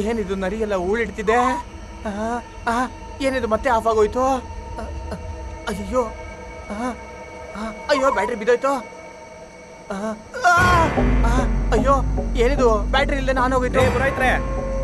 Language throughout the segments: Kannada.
ಏನಿದು ನರಿಯೆಲ್ಲ ಊಳಿಡ್ತಿದೆ? ಏನಿದು ಮತ್ತೆ ಆಫ್ ಆಗೋಯ್ತು? ಅಯ್ಯೋ ಅಯ್ಯೋ ಬ್ಯಾಟ್ರಿ ಬಿದ್ದೋಯ್ತು. ಅಯ್ಯೋ ಏನಿದು ಬ್ಯಾಟ್ರಿ ಇಲ್ಲದೆ ನಾನು ಹೋಗಿದ್ದೆ.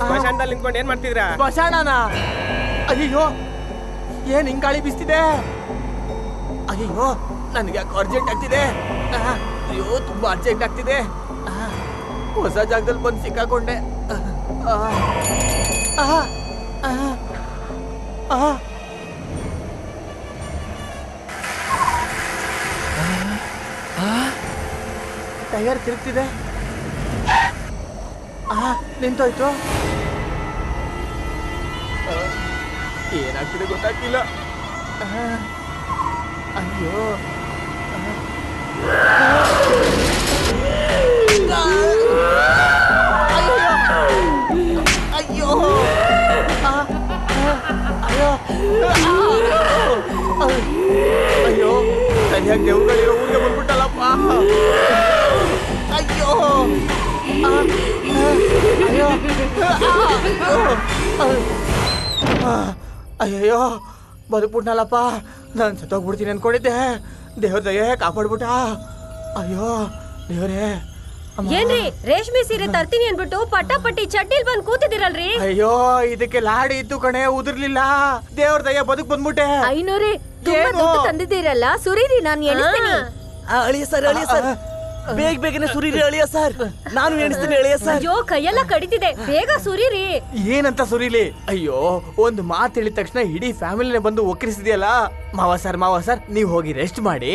ಸ್ಮಶಾನದಲ್ಲಿ ನಿಂತ್ಕೊಂಡು ಏನ್ ಮಾಡ್ತಿದ್ರ? ಸ್ಮಶಾನನ? ಅಯ್ಯೋ ಏನ್ ಹಿಂಗ್ ಗಾಳಿ ಬೀಸ್ತಿದೆ? ಅಯ್ಯೋ ನನಗೆ ಯಾಕೆ ಅರ್ಜೆಂಟ್ ಆಗ್ತಿದೆ? ಅಯ್ಯೋ ತುಂಬಾ ಅರ್ಜೆಂಟ್ ಆಗ್ತಿದೆ. ಹೊಸ ಜಾಗದಲ್ಲಿ ಬಂದು ಸಿಕ್ಕಾಕೊಂಡೆ. ಟೈರ್ ತಿರುಗ್ತಿದೆ. ನಿಂತೋಯ್ತು. ಏನಾಗ್ತಿದೆ ಗೊತ್ತಾಗ್ತಿಲ್ಲ. ಅಯ್ಯೋ ಅಯ್ಯೋ ಅಯ್ಯೋ ಅಯ್ಯೋ ಸರಿಯಾಗಿ ದೇವ್ರುಗಳಿರೋ ಊರಿಗೆ ಬಂದ್ಬಿಟ್ಟಲ್ಲಪ್ಪ. ಅಯ್ಯೋ ಅಯ್ಯೋ ಅಯ್ಯಯ್ಯೋ ಬದುಕ್ಬಿಟ್ನಲ್ಲಪ್ಪ. ನಾನು ಸತ್ತೋಗ್ಬಿಡ್ತೀನಿ ಅನ್ಕೊಂಡಿದ್ದೆ. ದೇವ್ರ ದಯೆ ಕಾಪಾಡ್ಬಿಟ್ಟ. ಅಯ್ಯೋ ದೇವ್ರೇ. ಏನ್ರಿ ರೇಷ್ಮೆ ಸೀರೆ ತರ್ತೀನಿ ಅನ್ಬಿಟ್ಟು ಪಟ್ಟಾಪಟ್ಟಿ ಚಡ್ಡಿಲ್ ಬಂದ್ ಕೂತಿದಿರಲ್ರಿ? ಅಯ್ಯೋ ಇದಕ್ಕೆ ಲಾಡಿ ಇತ್ತು ಕಣೆ, ಉದುರ್ಲಿಲ್ಲ. ದೇವ್ರ ದಯೆ ಬದುಕ್ ಬಂದ್ಬಿಟ್ಟೆ. ಐನೂರೇ ತುಂಬಾ ದುಡ್ಡು ತಂದಿದ್ದೀರಲ್ಲ, ಸುರೀರಿ ನಾನು ಎಣಿಸ್ತೀನಿ. ಅಳಿಯ ಸರ್ ಬೇಗನೆ ಸುರೀರಿ ಅಳಿಯ ಸರ್. ನಾನು ಎಣಿಸ್ತೀನಿ ಅಳಿಯ ಸರ್. ಅಯ್ಯೋ ಕೈಯೆಲ್ಲ ಕಡಿತಿದೆ, ಬೇಗ ಸುರೀರಿ. ಏನಂತ ಸುರೀಲಿ? ಅಯ್ಯೋ ಒಂದು ಮಾತು ಹೇಳಿದ ತಕ್ಷಣ ಇಡೀ ಫ್ಯಾಮಿಲಿನೇ ಬಂದು ಒಕ್ಕರಿಸಿದ್ಯಲ್ಲ. ಮಾವ ಸರ್ ನೀವ್ ಹೋಗಿ ರೆಸ್ಟ್ ಮಾಡಿ.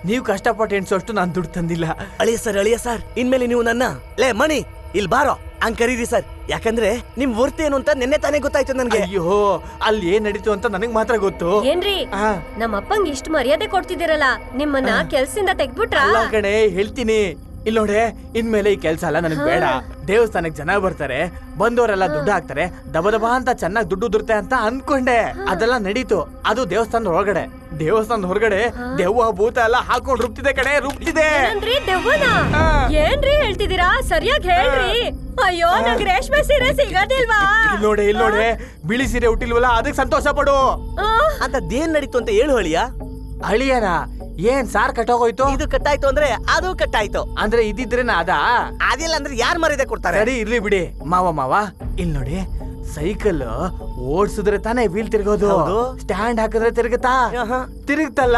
ನೀವು ಕಷ್ಟಪಟ್ಟು ಎಣ್ಸೋಷ್ಟು ನಾನು ದುಡ್ಡು ತಂದಿಲ್ಲ. ಅಳಿಯ ಸರ್ ಇನ್ಮೇಲೆ ನೀವು ನನ್ನ ಲೇ ಮಣಿ ಇಲ್ಲಿ ಬಾರೋ ಹಂಗ್ ಕರೀರಿ ಸರ್. ಯಾಕಂದ್ರೆ ನಿಮ್ ವರ್ತಿ ಏನು ಅಂತ ನಿನ್ನೆ ತಾನೇ ಗೊತ್ತಾಯ್ತು ನನ್ಗೆ. ಅಯ್ಯೋ ಅಲ್ಲಿ ಏನ್ ನಡೀತು ಅಂತ ನನಗ್ ಮಾತ್ರ ಗೊತ್ತು. ಏನ್ರಿ ನಮ್ಮ ಅಪ್ಪಂಗ್ ಇಷ್ಟು ಮರ್ಯಾದೆ ಕೊಡ್ತಿದ್ದೀರಲ್ಲ, ನಿಮ್ಮನ್ನ ಕೆಲ್ಸದಿಂದ ತೆಗ್ಬಿಟ್ರ? ಅಲ್ಲ ಕಣೆ ಹೇಳ್ತೀನಿ. ಇಲ್ಲಿ ನೋಡೆ, ಇನ್ಮೇಲೆ ಈ ಕೆಲ್ಸ ಎಲ್ಲ ನನಗ್ ಬೇಡ. ದೇವಸ್ಥಾನಕ್ ಜನ ಬರ್ತಾರೆ, ಬಂದವರೆಲ್ಲ ದುಡ್ಡು ಹಾಕ್ತಾರೆ, ದಬ ಅಂತ ಚೆನ್ನಾಗಿ ದುಡ್ಡು ಉದುರುತ್ತೆ ಅಂತ ಅನ್ಕೊಂಡೆ. ಅದೆಲ್ಲ ನಡೀತು. ಅದು ದೇವಸ್ಥಾನದ ಹೊರಗಡೆ. ದೇವಸ್ಥಾನದ ಹೊರಗಡೆ ದೆವ್ವ ಭೂತ ಎಲ್ಲ ಹಾಕೊಂಡ್ ರುಬ್ತಿದೆ ಕಣೆ, ರುಬ್ತಿದೆ. ಏನ್ರಿ ಹೇಳ್ತಿದ್ದೀರಾ? ಸರಿಯಾಗಿ ಹೇಳ್ರಿ. ಅಯ್ಯೋ ನಂಗೆ ರೇಷ್ಮೆ ಸೀರೆ ಸಿಗೋದಿಲ್ವಾ? ಇಲ್ಲಿ ನೋಡೆ ಬಿಳಿ ಸೀರೆ ಹುಟ್ಟಿಲ್ವಲ್ಲ, ಅದಕ್ಕೆ ಸಂತೋಷ ಪಡು. ಅಂತದೇನ್ ನಡೀತು ಅಂತ ಹೇಳು ಅಳಿಯ. ಅಳಿಯನ ಏನ್ ಸಾರ್ ಕಟ್ಟೋಗೋಯ್ತು? ಇದು ಕಟ್ಟಾಯ್ತು ಅಂದ್ರೆ ಅದು ಕಟ್ಟಾಯ್ತು ಅಂದ್ರೆ ಇದ್ದಿದ್ರೇನ ಅದಿಲ್ಲ ಅಂದ್ರೆ ಯಾರ್ ಮರ್ಯಾದೆ ಕೊಡ್ತಾರೆ? ಸರಿ ಇರ್ಲಿ ಬಿಡಿ. ಮಾವ ಇಲ್ಲಿ ನೋಡಿ, ಸೈಕಲ್ ಓಡ್ಸಿದ್ರೆ ತಾನೇ ವೀಲ್ ತಿರ್ಗೋದು. ಸ್ಟ್ಯಾಂಡ್ ಹಾಕಿದ್ರೆ ತಿರುಗುತ್ತಲ್ಲ.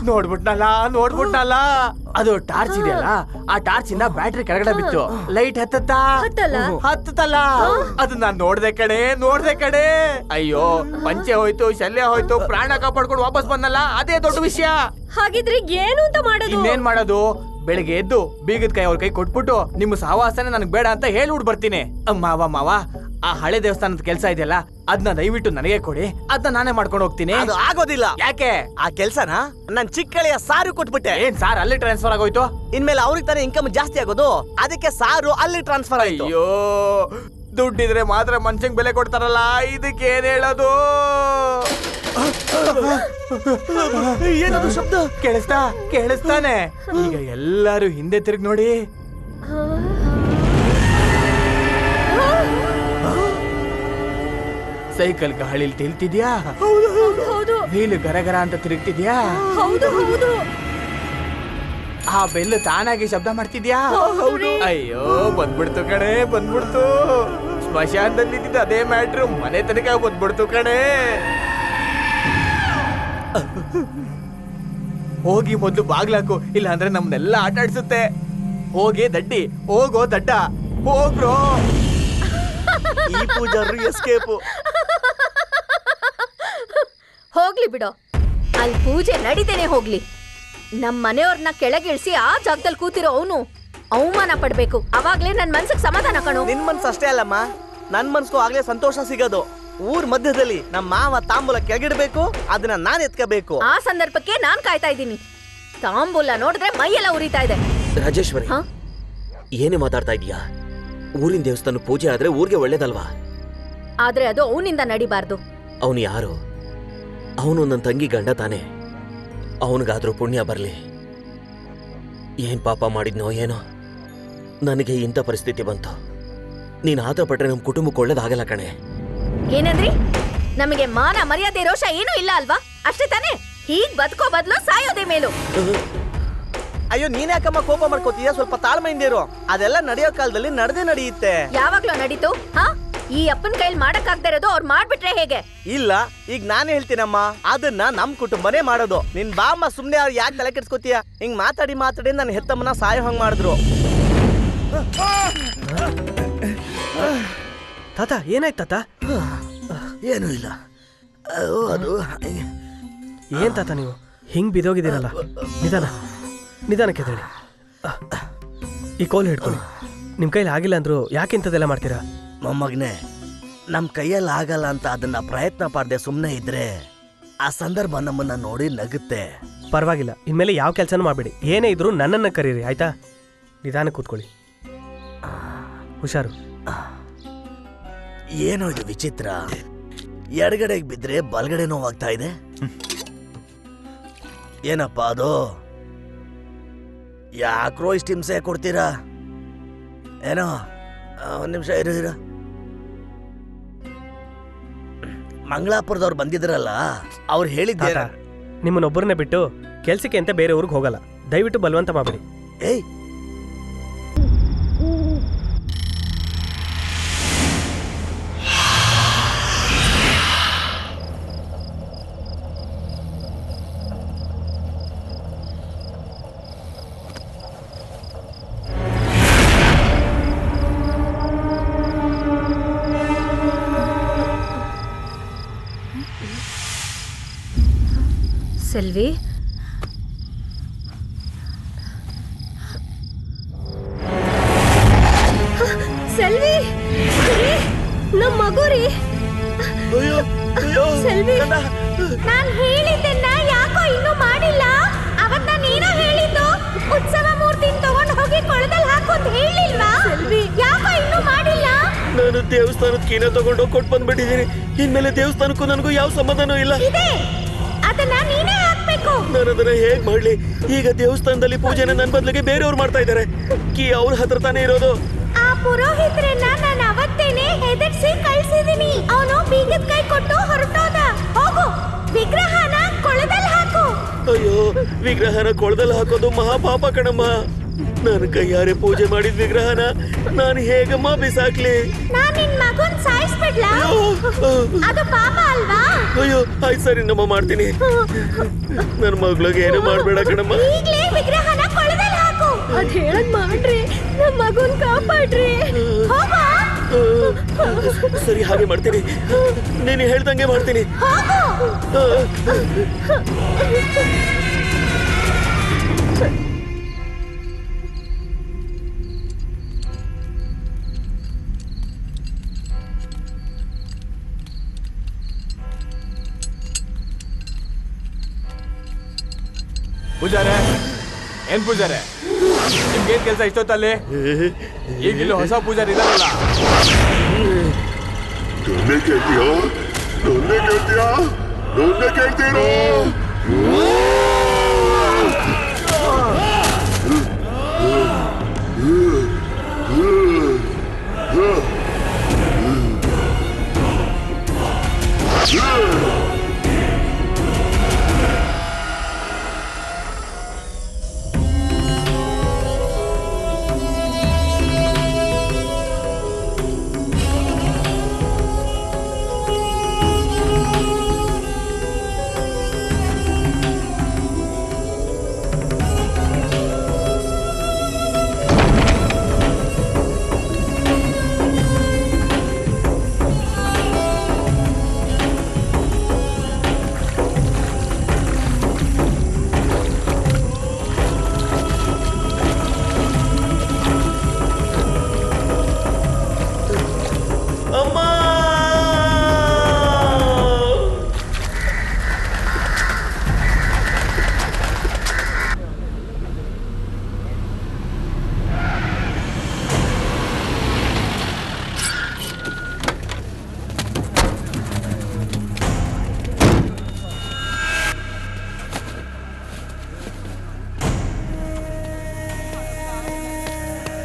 ನೋಡ್ಬಿಟ್ನಲ್ಲ. ಅದು ಟಾರ್ಚ್ ಇದೆಯಲ್ಲ, ಆ ಟಾರ್ಚ್ ಇಂದ ಬ್ಯಾಟ್ರಿ ಕೆಳಗಡೆ ಬಿತ್ತು. ಲೈಟ್ ಹತ್ತಲ್ಲ. ಅದು ನಾನ್ ನೋಡ್ದೆ ಕಡೆ. ಅಯ್ಯೋ ಪಂಚೆ ಹೋಯ್ತು, ಶಲ್ಯ ಹೋಯ್ತು, ಪ್ರಾಣ ಕಾಪಾಡ್ಕೊಂಡು ವಾಪಸ್ ಬಂದಲ್ಲ, ಅದೇ ದೊಡ್ಡ ವಿಷಯ. ಹಾಗಿದ್ರೆ ಏನು ಅಂತ ಮಾಡೋದು? ಇನ್ನೇನ್ ಮಾಡೋದು? ಬೆಳಿಗ್ಗೆ ಎದ್ದು ಬೀಗದ ಕೈ ಅವ್ರ ಕೈ ಕೊಟ್ಬಿಟ್ಟು ನಿಮ್ಮ ಸಹವಾಸನೆ ನನಗ್ ಬೇಡ ಅಂತ ಹೇಳ್ಬಿಟ್ಟು ಬರ್ತೀನಿ. ಮಾವ ಆ ಹಳೆ ದೇವಸ್ಥಾನದ ಕೆಲಸ ಇದೆಯಲ್ಲ, ಅದನ್ನ ದಯವಿಟ್ಟು ನನಗೆ ಕೊಡಿ. ಅದನ್ನ ನಾನೇ ಮಾಡ್ಕೊಂಡು ಹೋಗ್ತೀನಿ. ಅದು ಆಗೋದಿಲ್ಲ. ಯಾಕೆ? ಆ ಕೆಲ್ಸನ ನನ್ ಚಿಕ್ಕಳಿಯ ಸಾರು ಕೊಟ್ಬಿಟ್ಟೆ. ಏನ್ ಸಾರ್ ಅಲ್ಲಿ ಟ್ರಾನ್ಸ್ಫರ್ ಆಗೋಯ್ತು? ಇನ್ಮೇಲೆ ಅವ್ರಿಗೆ ತಾನೇ ಇನ್ಕಮ್ ಜಾಸ್ತಿ ಆಗೋದು, ಅದಕ್ಕೆ ಸಾರು ಅಲ್ಲಿ ಟ್ರಾನ್ಸ್ಫರ್ ಆಯ್ತು. ಅಯ್ಯೋ ದುಡ್ಡಿದ್ರೆ ಮಾತ್ರ ಮನ್ಸಂಗ್ ಬೆಲೆ ಕೊಡ್ತಾರಲ್ಲ, ಇದಕ್ಕೆ ಏನ್ ಹೇಳೋದು? ಏನದು ಶಬ್ದ? ಕೇಳಿಸ್ತಾನೆ. ಈಗ ಎಲ್ಲಾರು ಹಿಂದೆ ತಿರುಗಿ ನೋಡಿ. ಸೈಕಲ್ ಗಾಳಿಲಿ ತಿಳ್ತಿದ್ಯಾ? ವೀಲು ಗರಗರ ಅಂತ ತಿರುಗ್ತಿದ್ಯಾ? ಆ ಬೆಲ್ಲು ತಾನಾಗಿ ಶಬ್ದ ಮಾಡ್ತಿದ್ಯಾ? ಅಯ್ಯೋ ಬಂದ್ಬಿಡ್ತು ಕಣೆ, ಬಂದ್ಬಿಡ್ತು. ಸ್ಮಶಾನದಲ್ಲಿ ಇದ್ದಿದ್ದು ಅದೇ ಮ್ಯಾಟ್ರು ಮನೆ ತನಕ ಬಂದ್ಬಿಡ್ತು ಕಣೆ. ಹೋಗಿ ಮೊದ್ಲು ಬಾಗ್ಲಾಕು, ಇಲ್ಲ ಅಂದ್ರೆ ನಮ್ನೆಲ್ಲ ಆಟ ಆಡ್ಸುತ್ತೆ. ಹೋಗಿ ದಡ್ಡಿ, ಹೋಗೋ ದಡ್ಡ, ಹೋಗ್ರೋ. ಈ ಪೂಜಾರು ಎಸ್ಕೇಪು. ಹೋಗ್ಲಿ ಬಿಡೋ, ಅಲ್ಲಿ ಪೂಜೆ ನಡೀತೇನೆ ಹೋಗ್ಲಿ. ನಮ್ ಮನೆಯವ್ರನ್ನ ಕೆಳಗಿಳಿಸಿ ಆ ಜಾಗದಲ್ಲಿ ಕೂತಿರೋ ಅವನು ಅವಮಾನ ಪಡ್ಬೇಕು. ಅವಾಗ್ಲೇ ನನ್ ಮನ್ಸಿಗೆ ಸಮಾಧಾನ ಕಣೋ. ನಿನ್ ಮನ್ಸು ಅಷ್ಟೇ ಅಲ್ಲಮ್ಮ, ನನ್ ಮನ್ಸ್ಗೂ ಆಗ್ಲೇ ಸಂತೋಷ ಸಿಗೋದು. ಊರ್ ಮಧ್ಯದಲ್ಲಿ ನಮ್ಮ ಮಾವ ತಾಂಬೂಲ ಕೆಳಗಿಡ್ಬೇಕು, ಅದನ್ನ ನಾನ್ ಎತ್ಕೋಬೇಕು. ಆ ಸಂದರ್ಭಕ್ಕೆ ನಾನ್ ಕಾಯ್ತಾ ಇದ್ದೀನಿ. ತಾಂಬೂಲ ನೋಡಿದ್ರೆ ಮೈಯೆಲ್ಲ ಉರಿತಾ ಇದೆ. ರಾಜೇಶ್ವರಿ, ಏನೇ ಮಾತಾಡ್ತಾ ಇದೀಯಾ? ಊರಿನ ದೇವಸ್ಥಾನ ಪೂಜೆ ಆದ್ರೆ ಊರಿಗೆ ಒಳ್ಳೇದಲ್ವಾ? ಆದ್ರೆ ಅದು ಅವನಿಂದ ನಡಿಬಾರ್ದು. ಅವನು ಯಾರು? ಅವನು ನನ್ನ ತಂಗಿ ಗಂಡ ತಾನೆ. ಅವನಿಗಾದ್ರೂ ಪುಣ್ಯ ಬರ್ಲಿ. ಏನ್ ಪಾಪ ಮಾಡಿದ್ನೋ ಏನೋ. ನನಗೆ ಇಂಥ ಪರಿಸ್ಥಿತಿ ಬಂತು. ನೀನು ಆತರ ಪಟ್ರೆ ನಮ್ಮ ಕುಟುಂಬಕ್ಕೆ ಒಳ್ಳೇದಾಗಲ್ಲ ಕಣೆ. ಏನಂದ್ರಿ? ನಮಗೆ ಮಾನ ಮರ್ಯಾದೆ ರೋಷ ಏನೂ ಇಲ್ಲ ಅಲ್ವಾ? ಅಷ್ಟೇ ತಾನೇ? ಹೀಗ್ ಬದುಕೋ ಬದಲು ಸಾಯೋದೇ ಮೇಲು. ಅಯ್ಯೋ ನೀನ್ ಯಾಕಮ್ಮ ಕೋಪ ಮಾಡ್ಕೋತೀಯ? ಸ್ವಲ್ಪ ತಾಳ್ಮೆಯಿಂದ ಇರು. ಅದೆಲ್ಲ ನಡೆಯೋ ಕಾಲದಲ್ಲಿ ನಡೆಯುತ್ತೆ. ಯಾವಾಗ್ಲೂ ನಡೀತು? ಹಾ, ಈ ಅಪ್ಪನ ಕೈಲಿ ಮಾಡಕ್ಕಾಗ್ತಾ ಇರೋದು ಅವ್ರು ಮಾಡ್ಬಿಟ್ರೆ ಹೇಗೆ? ಇಲ್ಲ, ಈಗ ನಾನೇ ಹೇಳ್ತೀನಮ್ಮ, ಅದನ್ನ ನಮ್ ಕುಟುಂಬನೇ ಮಾಡೋದು. ನಿನ್ ಬಾಮ್ಮ ಸುಮ್ನೆ ಅವ್ರು ಯಾಕೆ ತಲೆ ಕೆಡ್ಸ್ಕೊತೀಯ? ಹಿಂಗ್ ಮಾತಾಡಿ ನನ್ನ ಹೆತ್ತಮ್ಮನ ಸಾಯೋ ಹಂಗ್ ಮಾಡಿದ್ರು. ತಾತ ಏನಾಯ್ತು ತಾತ? ಏನೂ ಇಲ್ಲ. ಅದು ಏನ್ ತಾತ ನೀವು ಹಿಂಗ್ ಬಿದೋಗಿದ್ದೀರಲ್ಲ? ನಿಧಾನಕ್ಕೆ ಹೇಳಿ. ಈ ಕೋಲ್ ಹಿಡ್ಕೊಳ್ಳಿ. ನಿಮ್ ಕೈಲಿ ಆಗಿಲ್ಲ ಅಂದ್ರು ಯಾಕೆ ಇಂಥದ್ದೆಲ್ಲ ಮಾಡ್ತೀರಾ? ಮೊಮ್ಮಗನೆ, ನಮ್ ಕೈಯಲ್ಲಿ ಆಗಲ್ಲ ಅಂತ ಅದನ್ನ ಪ್ರಯತ್ನ ಪಡದೆ ಸುಮ್ನೆ ಇದ್ರೆ ಆ ಸಂದರ್ಭ ನಮ್ಮನ್ನ ನೋಡಿ ನಗುತ್ತೆ. ಪರವಾಗಿಲ್ಲ, ಇನ್ಮೇಲೆ ಯಾವ ಕೆಲಸನೂ ಮಾಡಬೇಡಿ. ಏನೇ ಇದ್ರು ನನ್ನನ್ನ ಕರೀರಿ, ಆಯ್ತಾ? ನಿಧಾನ ಕೂತ್ಕೊಳ್ಳಿ, ಹುಷಾರು. ಏನೋ ಇದು ವಿಚಿತ್ರ, ಎಡಗಡೆಗೆ ಬಿದ್ರೆ ಬಲಗಡೆ ನೋವಾಗ್ತಾ ಇದೆ. ಏನಪ್ಪ ಅದು? ಯಾಕ್ರೋ ಇಷ್ಟು ಹಿಂಸೆ ಕೊಡ್ತೀರಾ? ಏನೋ ಒಂದ್ ನಿಮಿಷ ಇರು. ಮಂಗಳಾಪುರದವ್ರು ಬಂದಿದ್ರಲ್ಲ, ಅವ್ರು ಹೇಳಿದ್ದೆ. ನಿಮ್ಮನ್ನೊಬ್ಬರನ್ನೇ ಬಿಟ್ಟು ಕೆಲ್ಸಕ್ಕೆ ಅಂತ ಬೇರೆ ಊರಿಗೆ ಹೋಗಲ್ಲ. ದಯವಿಟ್ಟು ಬಲವಂತ ಮಾಡಬೇಡಿ. ಏಯ್, ಸೆಲ್ವಿ, ಸೆಲ್ವಿ, ನಮ್ಮ ಮಗು ರೀ. ಸೆಲ್ವಿ, ನಾನ್ ಹೇಳಿದ್ದನ್ನ ಯಾಕೋ ಇನ್ನೂ ಮಾಡಿಲ್ಲ? ಅವತ್ತ ನೀನು ಹೇಳಿದ್ದು ಉತ್ಸವ ಮೂರ್ತಿನ ತಗೊಂಡು ಹೋಗಿ ಕೊಳದಲ್ಲಿ ಹಾಕೋದು ಹೇಳಿಲ್ವಾ? ಸೆಲ್ವಿ, ಯಾಕೋ ಇನ್ನೂ ಮಾಡಿಲ್ಲ? ನಾನು ದೇವಸ್ಥಾನದ ಕೀನ ತಗೊಂಡು ಕೊಟ್ಟು ಬಂದ್ಬಿಟ್ಟಿದ್ದೀನಿ. ಇನ್ಮೇಲೆ ದೇವಸ್ಥಾನಕ್ಕೂ ನನಗೂ ಯಾವ ಸಂಬಂಧನೂ ಇಲ್ಲ. ಅದನ್ನ ನೀನೇ ಹಾಕ್ಬೇಕು. ನಾನು ಅದನ್ನ ಹೇಗ್ ಮಾಡ್ಲಿ? ಈಗ ದೇವಸ್ಥಾನದಲ್ಲಿ ಪೂಜೆನ ನನ್ನ ಬದಲಿಗೆ ಬೇರೆಯವ್ರು ಮಾಡ್ತಾ ಇದ್ದಾರೆ. ಕೀ ಅವ್ರ ಹತ್ರ ತಾನೇ ಇರೋದು. ಆ ಪುರೋಹಿತರನ್ನ ನಾನು ಅವತ್ತೇನೆ ಹೆದರ್ಸಿ ಕಳ್ಸಿದೀನಿ. ಅವನು ಬೀಗದ ಕೈ ಕೊಟ್ಟು ಹೊರಟೋದ. ಹೋಗು, ವಿಗ್ರಹನ ಕೊಳದಲ್ಲಿ ಹಾಕು. ಅಯ್ಯೋ, ವಿಗ್ರಹನ ಕೊಳದಲ್ಲಿ ಹಾಕೋದು ಮಹಾಪಾಪ ಕಣಮ್ಮ. ನನ್ನ ಕೈಯಾರೆ ಪೂಜೆ ಮಾಡಿದ ವಿಗ್ರಹನ ನಾನು ಹೇಗಮ್ಮ ಬಿಸಾಕ್ಲಿ? ನಾನ್ ನಿನ್ ಮಗುನ್ ಸಾಯಿಸ್ಬಿಡ್ಲಾ? ಅದು ಪಾಪ ಅಲ್ವಾ? ಅಯ್ಯೋ, ಆಯ್ತು ಸರಿ ನಮ್ಮ ಮಾಡ್ತೀನಿ. ನನ್ನ ಮಗಳಿಗೆ ಏನು ಮಾಡ್ಬೇಡ ಕಣಮ್ಮ. ಈಗ್ಲೇ ವಿಗ್ರಹನ ಕೊಳದಲ್ಲಿ ಹಾಕು. ಅದ್ ಹೇಳದ್ ಮಾಡ್ರಿ, ನಮ್ ಮಗುನ್ ಕಾಪಾಡ್ರಿ. ಹೋಗು. ಸರಿ, ಹಾಗೆ ಮಾಡ್ತೀನಿ. ನೀನು ಹೇಳ್ದಂಗೆ ಮಾಡ್ತೀನಿ. ಪೂಜಾರೆ, ಏನ್ ಪೂಜಾರೆ, ನಿಮ್ಗೇನ್ ಕೆಲಸ ಇಷ್ಟೊತ್ತಲ್ಲಿ? ಈಗ ಇಲ್ಲಿ ಹೊಸ ಪೂಜಾರಿ ಇದಾರಲ್ಲ. ನನ್ನೇ ಕೇಳ್ತೀರೋ?